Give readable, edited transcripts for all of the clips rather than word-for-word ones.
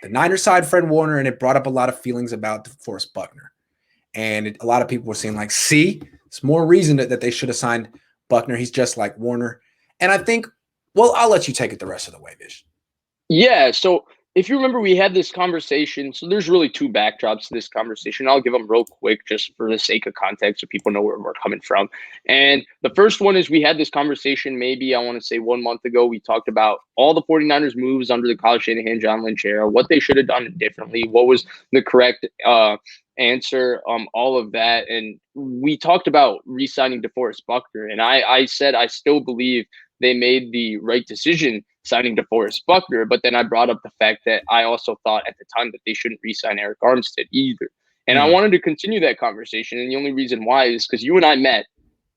the Niners side Fred Warner, and it brought up a lot of feelings about DeForest Buckner. And a lot of people were saying, like, see, it's more reason that they should have signed Buckner. He's just like Warner. And I think, well, I'll let you take it the rest of the way, Vish. Yeah, so if you remember, we had this conversation. So there's really two backdrops to this conversation. I'll give them real quick just for the sake of context so people know where we're coming from. And the first one is we had this conversation maybe, I want to say 1 month ago. We talked about all the 49ers moves under the Kyle Shanahan, John Lynch era, what they should have done differently, what was the correct answer, all of that. And we talked about re-signing DeForest Buckner. And I said I still believe they made the right decision signing DeForest Buckner, but then I brought up the fact that I also thought at the time that they shouldn't re-sign Arik Armstead either. And I wanted to continue that conversation. And the only reason why is because you and I met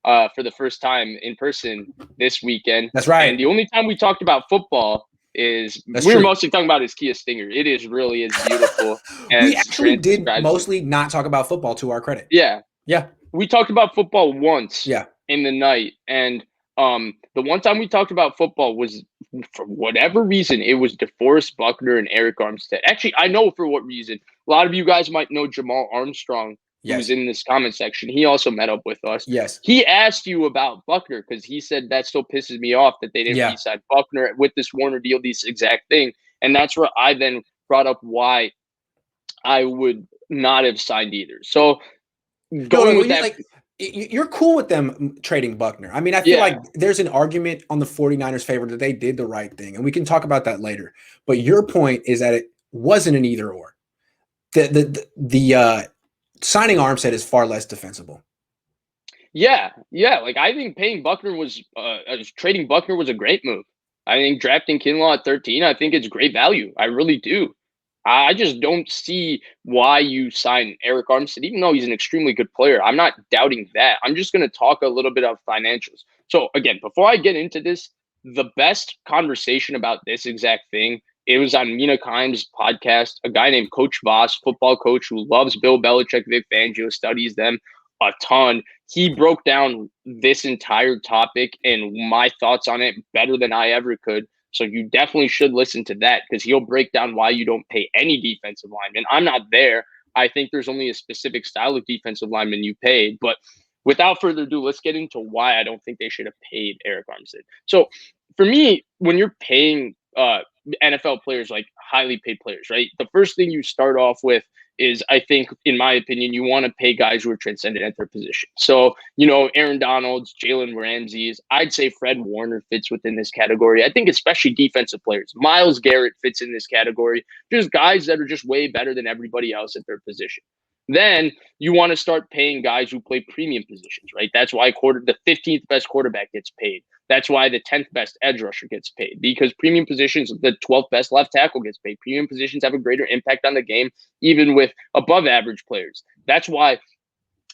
for the first time in person this weekend. That's right. And the only time we talked about football is we were mostly talking about his Kia Stinger. It is really as beautiful. As we actually did mostly not talk about football, to our credit. Yeah. Yeah. We talked about football once in the night. And the one time we talked about football was, for whatever reason, it was DeForest Buckner and Arik Armstead. Actually, I know for what reason. A lot of you guys might know Jamal Armstrong, who's in this comment section. He also met up with us. Yes. He asked you about Buckner because he said that still pisses me off that they didn't re-sign Buckner with this Warner deal, this exact thing. And that's where I then brought up why I would not have signed either. So going with that. You're cool with them trading Buckner. I mean, I feel like there's an argument on the 49ers' favor that they did the right thing, and we can talk about that later. But your point is that it wasn't an either or. The signing Armstead is far less defensible. Yeah. Like, I think paying Buckner was trading Buckner was a great move. I think drafting Kinlaw at 13, I think it's great value. I really do. I just don't see why you sign Arik Armstead, even though he's an extremely good player. I'm not doubting that. I'm just going to talk a little bit of financials. So, again, before I get into this, the best conversation about this exact thing, it was on Mina Kimes' podcast, a guy named Coach Voss, football coach who loves Bill Belichick, Vic Fangio, studies them a ton. He broke down this entire topic and my thoughts on it better than I ever could. So you definitely should listen to that because he'll break down why you don't pay any defensive lineman. I'm not there. I think there's only a specific style of defensive lineman you pay. But without further ado, let's get into why I don't think they should have paid Arik Armstead. So for me, when you're paying NFL players, like highly paid players, right, the first thing you start off with is, I think, in my opinion, you want to pay guys who are transcendent at their position. So, Aaron Donald's, Jalen Ramsey's, I'd say Fred Warner fits within this category. I think especially defensive players. Myles Garrett fits in this category. Just guys that are just way better than everybody else at their position. Then you want to start paying guys who play premium positions, right? That's why the 15th best quarterback gets paid. That's why the 10th best edge rusher gets paid, because premium positions, the 12th best left tackle gets paid. Premium positions have a greater impact on the game, even with above average players. That's why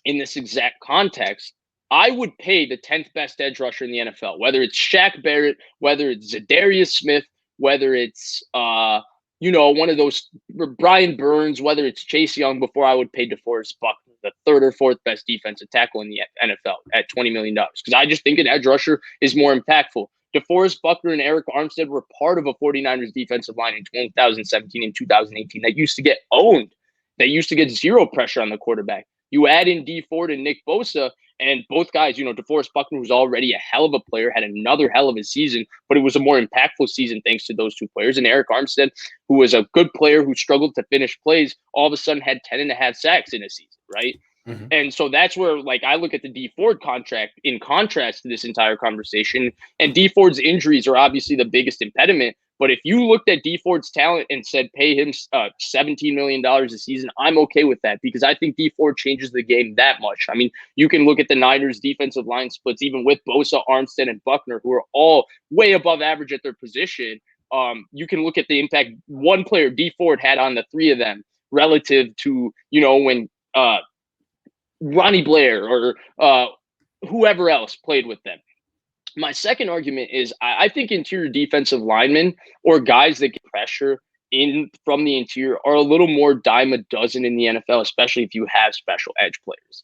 in this exact context, I would pay the 10th best edge rusher in the NFL, whether it's Shaq Barrett, whether it's Zadarius Smith, whether it's, one of those Brian Burns, whether it's Chase Young, before I would pay DeForest Buckner, the third or fourth best defensive tackle in the NFL at $20 million. Because I just think an edge rusher is more impactful. DeForest Buckner and Arik Armstead were part of a 49ers defensive line in 2017 and 2018 that used to get owned. That used to get zero pressure on the quarterback. You add in Dee Ford and Nick Bosa, and both guys, DeForest Buckner was already a hell of a player, had another hell of a season, but it was a more impactful season thanks to those two players. And Arik Armstead, who was a good player who struggled to finish plays, all of a sudden had 10.5 sacks in a season, right? Mm-hmm. And so that's where, I look at the Dee Ford contract in contrast to this entire conversation. And Dee Ford's injuries are obviously the biggest impediment. But if you looked at Dee Ford's talent and said, pay him $17 million a season, I'm okay with that because I think Dee Ford changes the game that much. I mean, you can look at the Niners defensive line splits, even with Bosa, Armstead, and Buckner, who are all way above average at their position. You can look at the impact one player, Dee Ford, had on the three of them relative to, when Ronnie Blair or whoever else played with them. My second argument is I think interior defensive linemen or guys that get pressure in from the interior are a little more dime a dozen in the NFL, especially if you have special edge players.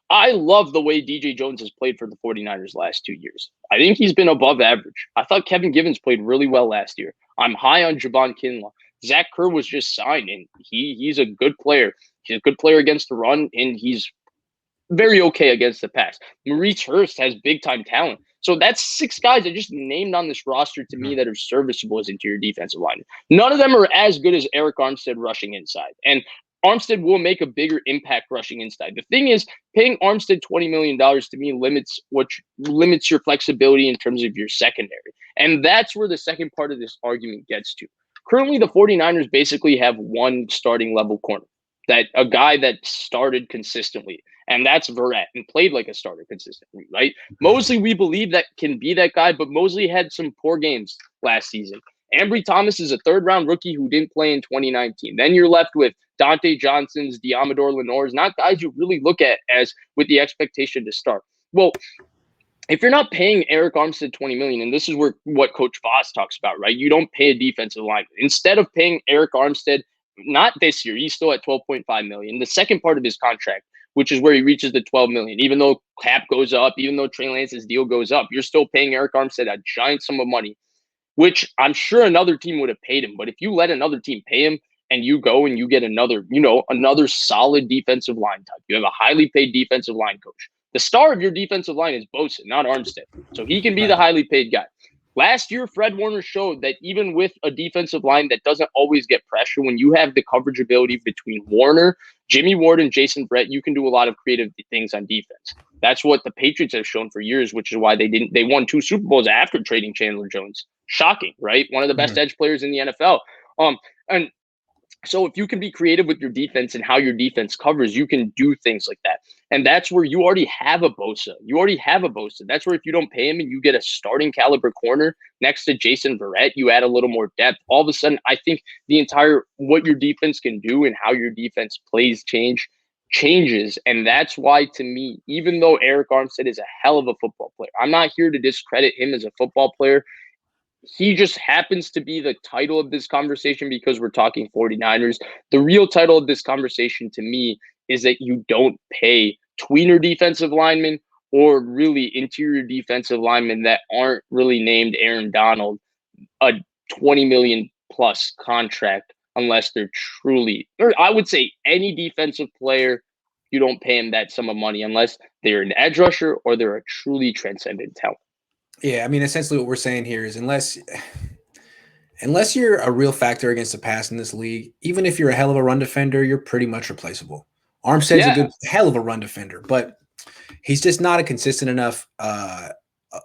I love the way DJ Jones has played for the 49ers last 2 years. I think he's been above average. I thought Kevin Givens played really well last year. I'm high on Javon Kinlaw. Zach Kerr was just signed, and he's a good player. He's a good player against the run, and he's very okay against the pass. Maurice Hurst has big-time talent. So that's 6 guys that just named on this roster to me that are serviceable as interior defensive linemen. None of them are as good as Arik Armstead rushing inside. And Armstead will make a bigger impact rushing inside. The thing is, paying Armstead $20 million to me limits your flexibility in terms of your secondary. And that's where the second part of this argument gets to. Currently, the 49ers basically have one starting level corner, that a guy that started consistently, and that's Verrett, and played like a starter consistently, right? Mosley, we believe that can be that guy, but Mosley had some poor games last season. Ambry Thomas is a third-round rookie who didn't play in 2019. Then you're left with Dante Johnson's, Diamador Lenore's, not guys you really look at as with the expectation to start. Well, if you're not paying Arik Armstead $20 million, and this is what Coach Voss talks about, right? You don't pay a defensive lineman. Instead of paying Arik Armstead, not this year, he's still at $12.5 million. The second part of his contract, which is where he reaches the $12 million, even though cap goes up, even though Trey Lance's deal goes up, you're still paying Arik Armstead a giant sum of money, which I'm sure another team would have paid him. But if you let another team pay him and you go and you get another solid defensive line type, you have a highly paid defensive line coach. The star of your defensive line is Bosa, not Armstead. So he can be the highly paid guy. Last year, Fred Warner showed that even with a defensive line that doesn't always get pressure, when you have the coverage ability between Warner, Jimmy Ward, and Jason Verrett, you can do a lot of creative things on defense. That's what the Patriots have shown for years, which is why they won 2 Super Bowls after trading Chandler Jones. Shocking, right? One of the best edge players in the NFL. And so if you can be creative with your defense and how your defense covers, you can do things like that. And that's where you already have a Bosa. That's where if you don't pay him and you get a starting caliber corner next to Jason Verrett, you add a little more depth. All of a sudden, I think what your defense can do and how your defense plays changes. And that's why, to me, even though Arik Armstead is a hell of a football player, I'm not here to discredit him as a football player. He just happens to be the title of this conversation because we're talking 49ers. The real title of this conversation to me is that you don't pay tweener defensive linemen or really interior defensive linemen that aren't really named Aaron Donald a $20 million plus contract unless they're truly, or I would say any defensive player, you don't pay him that sum of money unless they're an edge rusher or they're a truly transcendent talent. Yeah, I mean, essentially what we're saying here is unless you're a real factor against the pass in this league, even if you're a hell of a run defender, you're pretty much replaceable. Armstead's a good hell of a run defender, but he's just not a consistent enough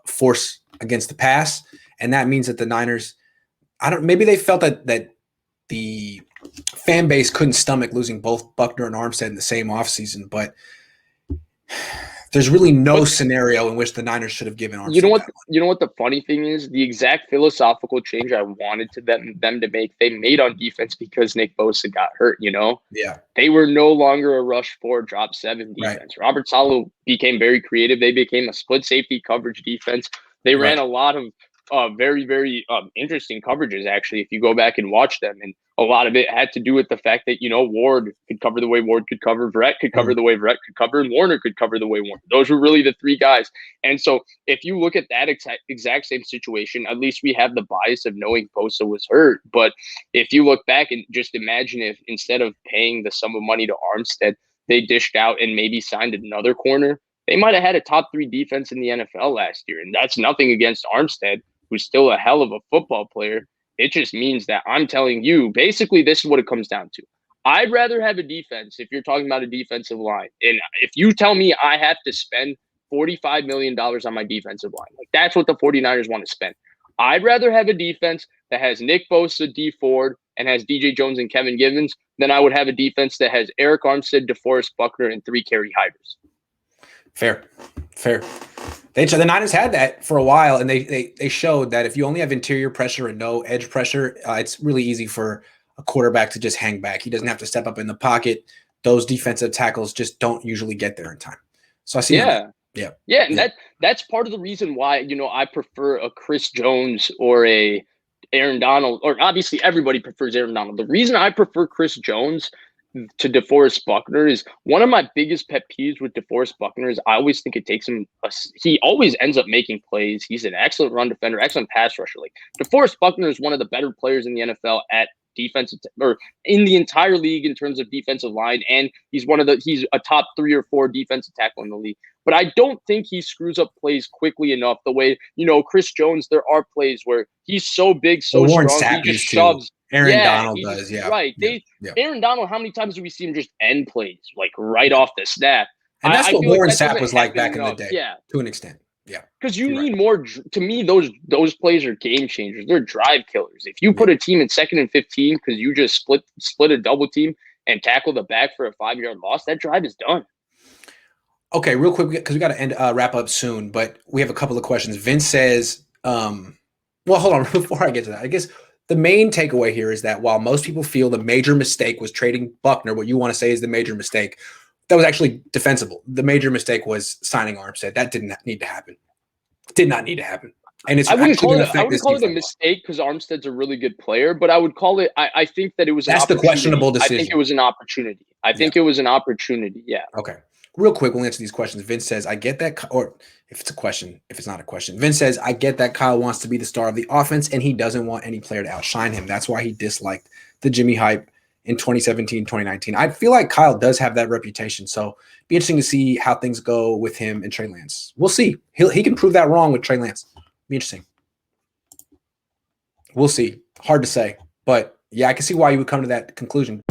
force against the pass, and that means that the Niners, maybe they felt that the fan base couldn't stomach losing both Buckner and Armstead in the same offseason, but there's really no scenario in which the Niners should have given Armstead. You know what the funny thing is? The exact philosophical change I wanted them to make, they made on defense because Nick Bosa got hurt, Yeah. They were no longer a rush 4, drop 7 defense. Right. Robert Saleh became very creative. They became a split safety coverage defense. They ran a lot of very, very interesting coverages, actually, if you go back and watch them. And a lot of it had to do with the fact that, Ward could cover the way Ward could cover, Verrett could cover the way Verrett could cover, and Warner could cover the way Warner. Those were really the 3 guys. And so if you look at that exact same situation, at least we have the bias of knowing Bosa was hurt. But if you look back and just imagine if instead of paying the sum of money to Armstead, they dished out and maybe signed another corner, they might have had a top 3 defense in the NFL last year. And that's nothing against Armstead, who's still a hell of a football player. It just means that I'm telling you, basically, this is what it comes down to. I'd rather have a defense if you're talking about a defensive line. And if you tell me I have to spend $45 million on my defensive line, like that's what the 49ers want to spend. I'd rather have a defense that has Nick Bosa, D Ford, and has DJ Jones and Kevin Givens than I would have a defense that has Arik Armstead, DeForest Buckner, and 3 Kerry Hivers. Fair. The Niners had that for a while, and they showed that if you only have interior pressure and no edge pressure, it's really easy for a quarterback to just hang back. He doesn't have to step up in the pocket. Those defensive tackles just don't usually get there in time. So I see. Yeah, and that's part of the reason why I prefer a Chris Jones or a Aaron Donald, or obviously everybody prefers Aaron Donald. The reason I prefer Chris Jones to DeForest Buckner is one of my biggest pet peeves with DeForest Buckner is I always think it takes him he always ends up making plays. He's an excellent run defender, excellent pass rusher. Like DeForest Buckner is one of the better players in the NFL at defensive or in the entire league in terms of defensive line, and he's a top 3 or 4 defensive tackle in the league. But I don't think he screws up plays quickly enough. The way Chris Jones, there are plays where he's so big, so Warren strong, Sapp he just used shoves. to. Aaron Donald does, yeah. Right. Yeah. Aaron Donald, how many times do we see him just end plays like right off the snap? And that's what feel Warren like that Sapp was like back in the enough. day. Yeah. To an extent. Yeah. Because you need more. To me, those plays are game changers. They're drive killers. If you put a team in 2nd and 15 because you just split a double team and tackle the back for a 5-yard loss, that drive is done. Okay, real quick, because we got to wrap up soon, but we have a couple of questions. Vince says, well, hold on, before I get to that, I guess the main takeaway here is that while most people feel the major mistake was trading Buckner, what you want to say is the major mistake, that was actually defensible. The major mistake was signing Armstead. That did not need to happen. Did not need to happen. And it's I wouldn't call it a mistake because Armstead's a really good player, but I would call it. I think that it was. That's the questionable decision. I think it was an opportunity. It was an opportunity. Yeah. Okay. Real quick, we'll answer these questions. Vince says, I get that, or if it's a question, if it's not a question, Vince says, I get that Kyle wants to be the star of the offense and he doesn't want any player to outshine him. That's why he disliked the Jimmy hype in 2017, 2019. I feel like Kyle does have that reputation. So be interesting to see how things go with him and Trey Lance. We'll see. He can prove that wrong with Trey Lance. Be interesting. We'll see. Hard to say. But yeah, I can see why you would come to that conclusion.